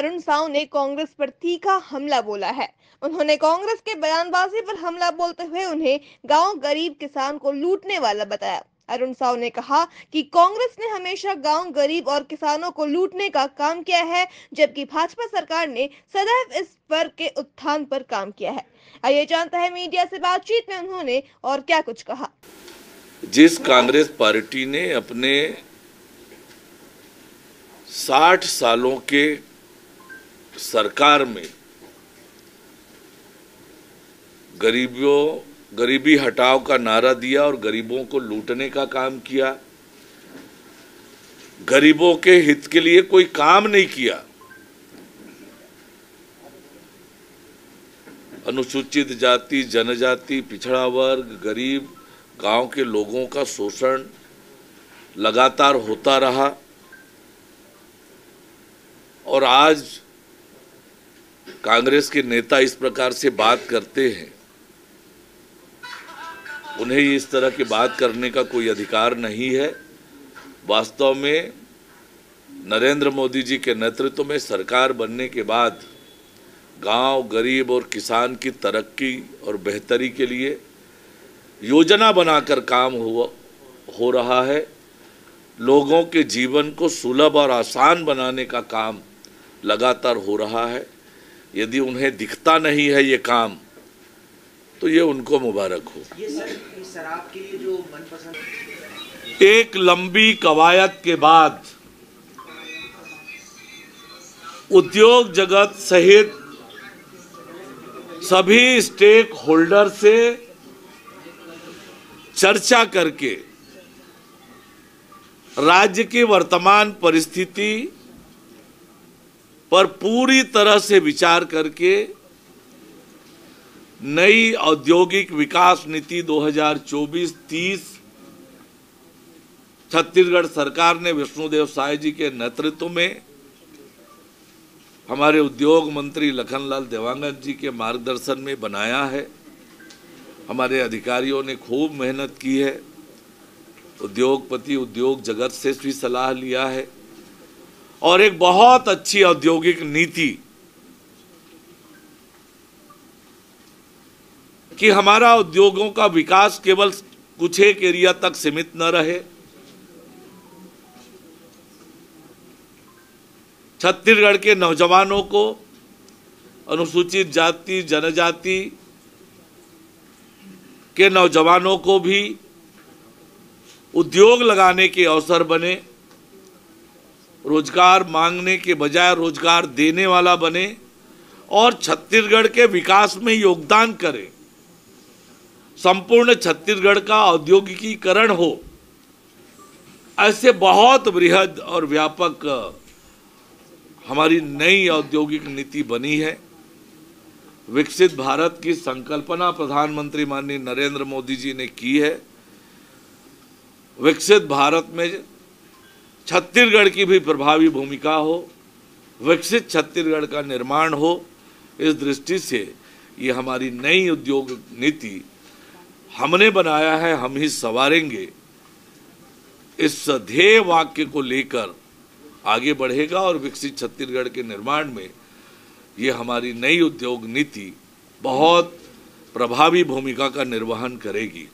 अरुण साव ने कांग्रेस पर तीखा हमला बोला है। उन्होंने कांग्रेस के बयानबाजी पर हमला बोलते हुए उन्हें गांव गरीब किसान को लूटने वाला बताया। अरुण साव ने कहा कि कांग्रेस ने हमेशा गांव गरीब और किसानों को लूटने का काम किया है, जबकि भाजपा सरकार ने सदैव इस वर्ग के उत्थान पर काम किया है। आइए जानते हैं मीडिया से बातचीत में उन्होंने और क्या कुछ कहा। जिस कांग्रेस पार्टी ने अपने 60 सालों के सरकार में गरीबी हटाओ का नारा दिया और गरीबों को लूटने का काम किया, गरीबों के हित के लिए कोई काम नहीं किया, अनुसूचित जाति, जनजाति, पिछड़ा वर्ग, गरीब, गांव के लोगों का शोषण लगातार होता रहा। और आज कांग्रेस के नेता इस प्रकार से बात करते हैं, उन्हें इस तरह की बात करने का कोई अधिकार नहीं है। वास्तव में नरेंद्र मोदी जी के नेतृत्व में सरकार बनने के बाद गांव, गरीब और किसान की तरक्की और बेहतरी के लिए योजना बनाकर काम हो रहा है। लोगों के जीवन को सुलभ और आसान बनाने का काम लगातार हो रहा है। यदि उन्हें दिखता नहीं है ये काम, तो ये उनको मुबारक हो। ये शराब के लिए जो मनपसंद एक लंबी कवायद के बाद उद्योग जगत सहित सभी स्टेक होल्डर से चर्चा करके राज्य की वर्तमान परिस्थिति पर पूरी तरह से विचार करके नई औद्योगिक विकास नीति 2024-30 छत्तीसगढ़ सरकार ने विष्णुदेव साय जी के नेतृत्व में हमारे उद्योग मंत्री लखनलाल देवांगन जी के मार्गदर्शन में बनाया है। हमारे अधिकारियों ने खूब मेहनत की है, उद्योगपति, उद्योग जगत से भी सलाह लिया है और एक बहुत अच्छी औद्योगिक नीति कि हमारा उद्योगों का विकास केवल कुछ एक एरिया तक सीमित न रहे। छत्तीसगढ़ के नौजवानों को, अनुसूचित जाति, जनजाति के नौजवानों को भी उद्योग लगाने के अवसर बने, रोजगार मांगने के बजाय रोजगार देने वाला बने और छत्तीसगढ़ के विकास में योगदान करे। संपूर्ण छत्तीसगढ़ का औद्योगिकीकरण हो, ऐसे बहुत बृहद और व्यापक हमारी नई औद्योगिक नीति बनी है। विकसित भारत की संकल्पना प्रधानमंत्री माननीय नरेंद्र मोदी जी ने की है। विकसित भारत में छत्तीसगढ़ की भी प्रभावी भूमिका हो, विकसित छत्तीसगढ़ का निर्माण हो। इस दृष्टि से ये हमारी नई उद्योग नीति हमने बनाया है, हम ही संवारेंगे, इस ध्येय वाक्य को लेकर आगे बढ़ेगा और विकसित छत्तीसगढ़ के निर्माण में ये हमारी नई उद्योग नीति बहुत प्रभावी भूमिका का निर्वहन करेगी।